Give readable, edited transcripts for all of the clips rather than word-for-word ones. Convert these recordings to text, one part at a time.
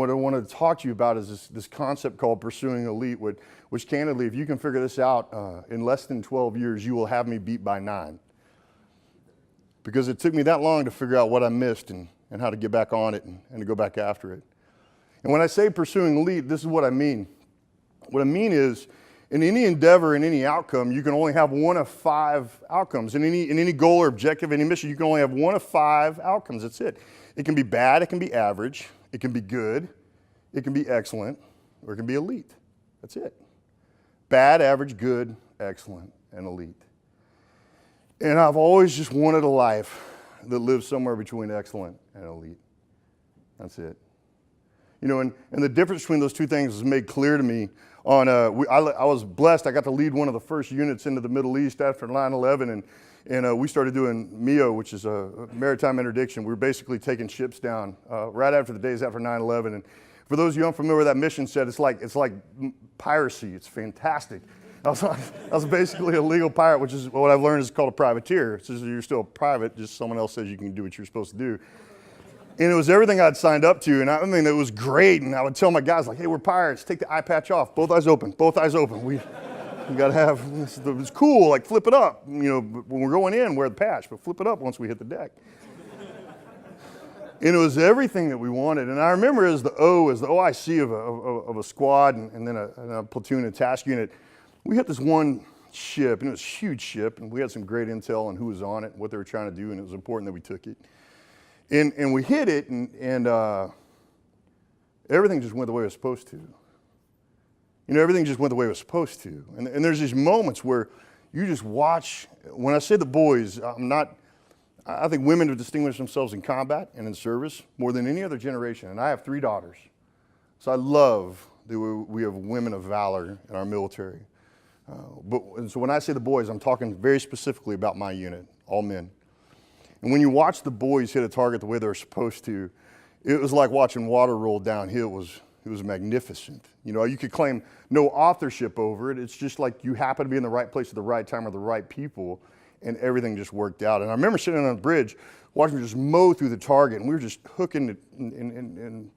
what I want to talk to you about is this concept called pursuing elite, which candidly, if you can figure this out in less than 12 years, you will have me beat by 9. Because it took me that long to figure out what I missed and how to get back on it and to go back after it. And when I say pursuing elite, this is what I mean. What I mean is, in any endeavor, in any outcome, you can only have one of 5 outcomes. In any goal or objective, any mission, you can only have one of 5 outcomes. That's it. It can be bad, it can be average, it can be good, it can be excellent, or it can be elite. That's it. Bad, average, good, excellent, and elite. And I've always just wanted a life that lives somewhere between excellent and elite. That's it. You know, and the difference between those two things was made clear to me on, I was blessed, I got to lead one of the first units into the Middle East after 9/11, and we started doing MEO, which is a maritime interdiction. We were basically taking ships down right after the days after 9/11. And for those of you unfamiliar with that mission set, it's like piracy. It's fantastic. I was basically a legal pirate, which is what I've learned is called a privateer. It's just you're still a private, just someone else says you can do what you're supposed to do. And it was everything I'd signed up to, and I mean, it was great. And I would tell my guys, like, hey, we're pirates. Take the eye patch off. Both eyes open. Both eyes open. We got to have, it's cool, like flip it up. You know, when we're going in, wear the patch, but flip it up once we hit the deck. And it was everything that we wanted. And I remember as the OIC of a squad and then a platoon and task unit, we hit this one ship, and it was a huge ship, and we had some great intel on who was on it and what they were trying to do, and it was important that we took it. And we hit it, and everything just went the way it was supposed to. You know, everything just went the way it was supposed to. And there's these moments where you just watch. When I say the boys, I think women have distinguished themselves in combat and in service more than any other generation. And I have 3 daughters. So I love that we have women of valor in our military. And so when I say the boys, I'm talking very specifically about my unit, all men. And when you watch the boys hit a target the way they're supposed to, it was like watching water roll downhill. It was magnificent. You know, you could claim no authorship over it. It's just like you happen to be in the right place at the right time with the right people, and everything just worked out. And I remember sitting on the bridge, watching them just mow through the target, and we were just hooking it, and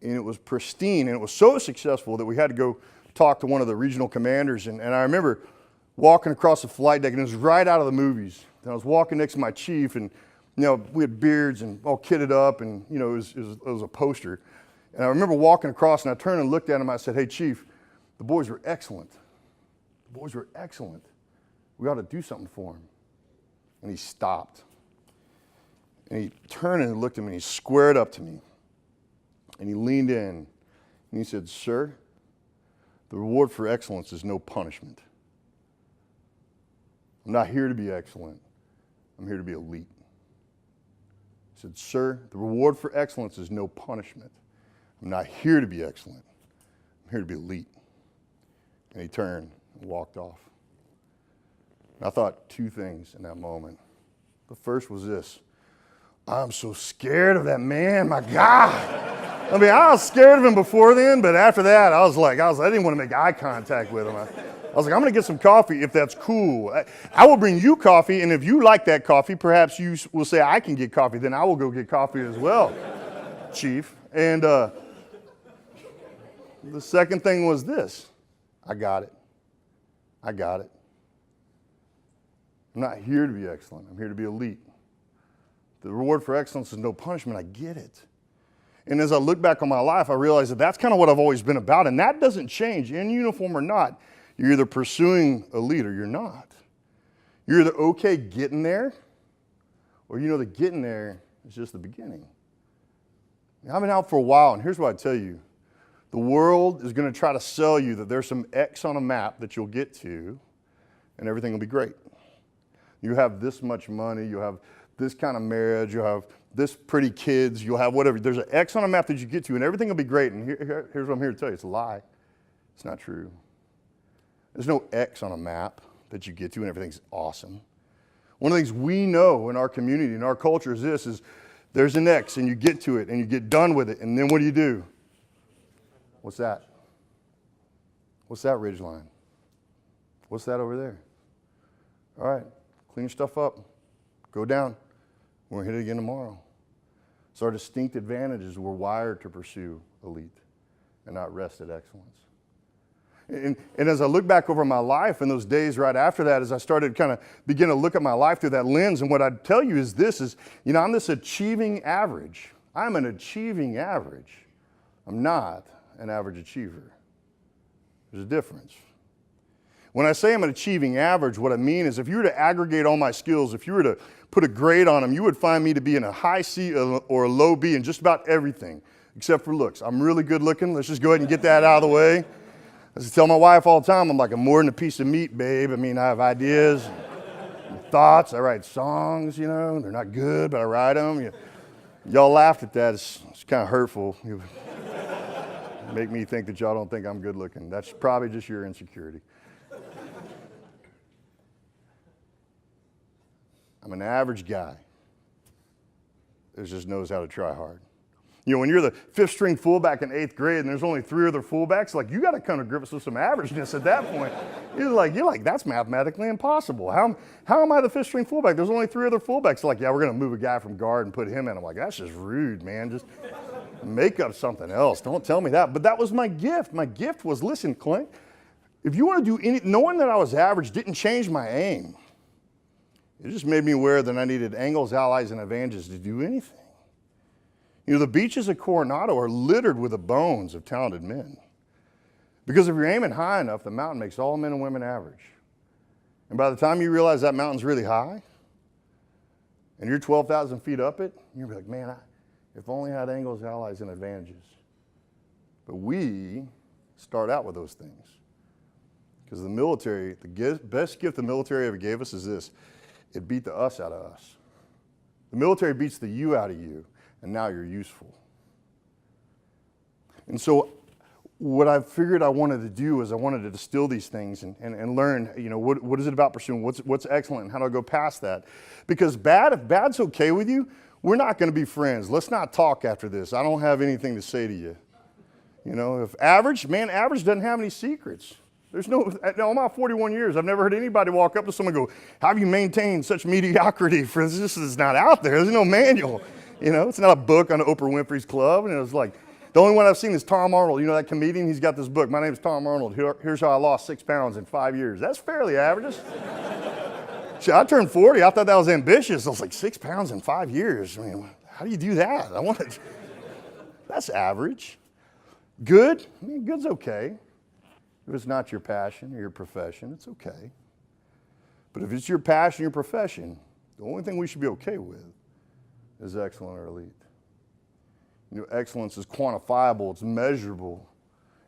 it was pristine, and it was so successful that we had to go talk to one of the regional commanders. And I remember walking across the flight deck, and it was right out of the movies. And I was walking next to my chief, and you know, we had beards and all kitted up, and you know, it was a poster. And I remember walking across, and I turned and looked at him. I said, "Hey, Chief, the boys were excellent. The boys were excellent. We ought to do something for them." And he stopped. And he turned and looked at me, and he squared up to me. And he leaned in, and he said, "Sir, the reward for excellence is no punishment. I'm not here to be excellent. I'm here to be elite." He said, "Sir, the reward for excellence is no punishment. I'm not here to be excellent. I'm here to be elite." And he turned and walked off. And I thought 2 things in that moment. The first was this: I'm so scared of that man, my God. I mean, I was scared of him before then, but after that, I didn't want to make eye contact with him. I was like, I'm going to get some coffee if that's cool. I will bring you coffee, and if you like that coffee, perhaps you will say, I can get coffee. Then I will go get coffee as well, Chief. And the second thing was this: I got it. I got it. I'm not here to be excellent. I'm here to be elite. The reward for excellence is no punishment. I get it. And as I look back on my life, I realize that that's kind of what I've always been about, and that doesn't change, in uniform or not. You're either pursuing elite or you're not. You're either okay getting there, or you know that getting there is just the beginning. I've been out for a while, and here's what I tell you. The world is going to try to sell you that there's some X on a map that you'll get to, and everything will be great. You have this much money, you'll have this kind of marriage, you'll have this pretty kids, you'll have whatever. There's an X on a map that you get to, and everything will be great. And here's what I'm here to tell you. It's a lie. It's not true. There's no X on a map that you get to, and everything's awesome. One of the things we know in our community, in our culture, is this: there's an X, and you get to it, and you get done with it, and then what do? What's that? What's that ridge line? What's that over there? All right, clean your stuff up. Go down. We're going to hit it again tomorrow. So our distinct advantages, we're wired to pursue elite and not rest at excellence. And as I look back over my life and those days right after that, as I started kind of begin to look at my life through that lens, and what I'd tell you is this is, I'm this achieving average. I'm an achieving average. I'm not an average achiever. There's a difference. When I say I'm an achieving average, what I mean is if you were to aggregate all my skills, if you were to put a grade on them, you would find me to be in a high C or a low B in just about everything, except for looks. I'm really good looking. Let's just go ahead and get that out of the way. I tell my wife all the time, I'm like, I'm more than a piece of meat, babe. I mean, I have ideas, thoughts. I write songs, they're not good, but I write them. Y'all laughed at that. It's kind of hurtful. You make me think that y'all don't think I'm good looking. That's probably just your insecurity. I'm an average guy that just knows how to try hard. When you're the fifth string fullback in 8th grade and there's only 3 other fullbacks, like you got to kind of grip us with some averageness at that point. You're like, that's mathematically impossible. How am I the fifth string fullback? There's only 3 other fullbacks. Like, yeah, we're going to move a guy from guard and put him in. I'm like, that's just rude, man. Just make up something else. Don't tell me that. But that was my gift. My gift was, listen, Clint, if you want to do knowing that I was average didn't change my aim. It just made me aware that I needed angles, allies, and advantages to do anything. The beaches of Coronado are littered with the bones of talented men. Because if you're aiming high enough, the mountain makes all men and women average. And by the time you realize that mountain's really high, and you're 12,000 feet up it, you're like, man, if only I had angles, allies, and advantages. But we start out with those things. Because the military, the best gift the military ever gave us is this. It beat the us out of us. The military beats the you out of you. And now you're useful. And so what I figured I wanted to do is I wanted to distill these things and learn, what is it about pursuing? What's excellent and how do I go past that? Because if bad's okay with you, we're not going to be friends. Let's not talk after this. I don't have anything to say to you. If average doesn't have any secrets. There's all my 41 years, I've never heard anybody walk up to someone and go, how have you maintained such mediocrity for this is not out there. There's no manual. It's not a book on Oprah Winfrey's Club. And it was like, the only one I've seen is Tom Arnold. That comedian? He's got this book. My name's Tom Arnold. Here's how I lost 6 pounds in 5 years. That's fairly average. I turned 40. I thought that was ambitious. I was like, 6 pounds in 5 years. I mean, how do you do that? That's average. Good? Good's okay. If it's not your passion or your profession, it's okay. But if it's your passion, your profession, the only thing we should be okay with is excellent or elite. Excellence is quantifiable, it's measurable.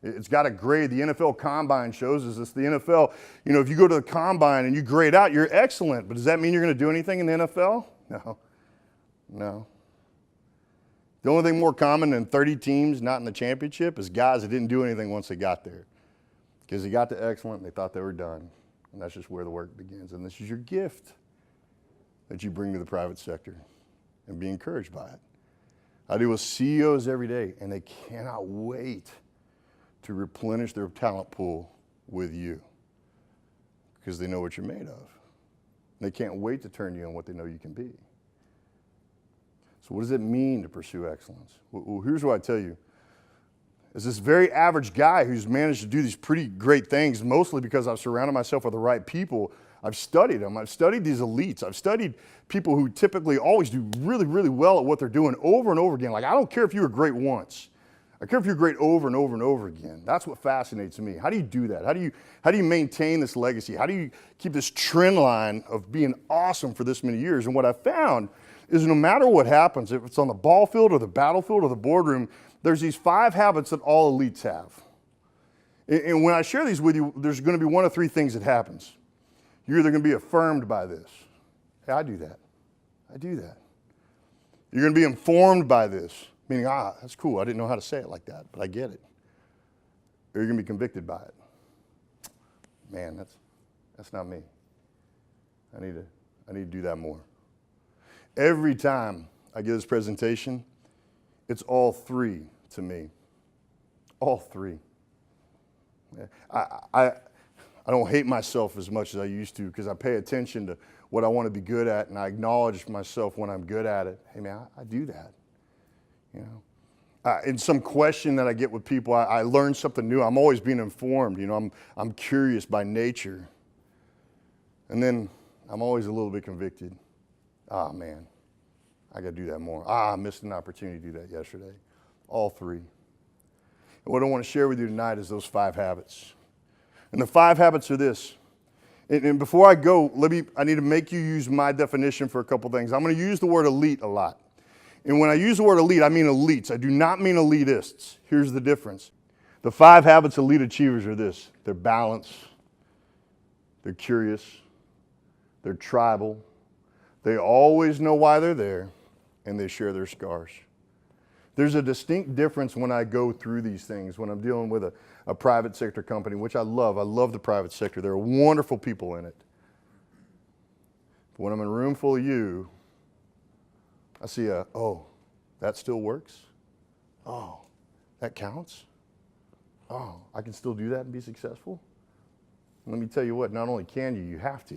It's got a grade. The NFL Combine shows us this. The NFL, if you go to the Combine and you grade out, you're excellent. But does that mean you're going to do anything in the NFL? No. The only thing more common than 30 teams not in the championship is guys that didn't do anything once they got there. Because they got to excellent and they thought they were done. And that's just where the work begins. And this is your gift that you bring to the private sector. And be encouraged by it. I deal with CEOs every day, and they cannot wait to replenish their talent pool with you because they know what you're made of. They can't wait to turn you on what they know you can be. So what does it mean to pursue excellence? Well, here's what I tell you. As this very average guy who's managed to do these pretty great things, mostly because I've surrounded myself with the right people, I've studied them. I've studied these elites. I've studied people who typically always do really, really well at what they're doing over and over again. Like, I don't care if you were great once. I care if you're great over and over and over again. That's what fascinates me. How do you do that? How do you maintain this legacy? How do you keep this trend line of being awesome for this many years? And what I found is no matter what happens, if it's on the ball field or the battlefield or the boardroom, there's these 5 habits that all elites have. And when I share these with you, there's going to be one of 3 things that happens. You're either going to be affirmed by this. Hey, I do that. I do that. You're going to be informed by this, meaning, that's cool. I didn't know how to say it like that, but I get it. Or you're going to be convicted by it. Man, that's not me. I need to do that more. Every time I give this presentation, it's all 3 to me. All 3. I don't hate myself as much as I used to because I pay attention to what I want to be good at and I acknowledge myself when I'm good at it. Hey man, I do that. You know, in some question that I get with people, I learn something new. I'm always being informed. You know, I'm curious by nature, and then I'm always a little bit convicted. Ah, man, I got to do that more. I missed an opportunity to do that yesterday. All three. And what I want to share with you tonight is those 5 habits. And the 5 habits are this. And before I go, I need to make you use my definition for a couple things. I'm going to use the word elite a lot. And when I use the word elite, I mean elites. I do not mean elitists. Here's the difference. The 5 habits of elite achievers are this. They're balanced. They're curious. They're tribal. They always know why they're there. And they share their scars. There's a distinct difference when I go through these things, when I'm dealing with a private sector company, which I love. I love the private sector. There are wonderful people in it. But when I'm in a room full of you, I see oh, that still works? Oh, that counts? Oh, I can still do that and be successful? Let me tell you what, not only can you, you have to.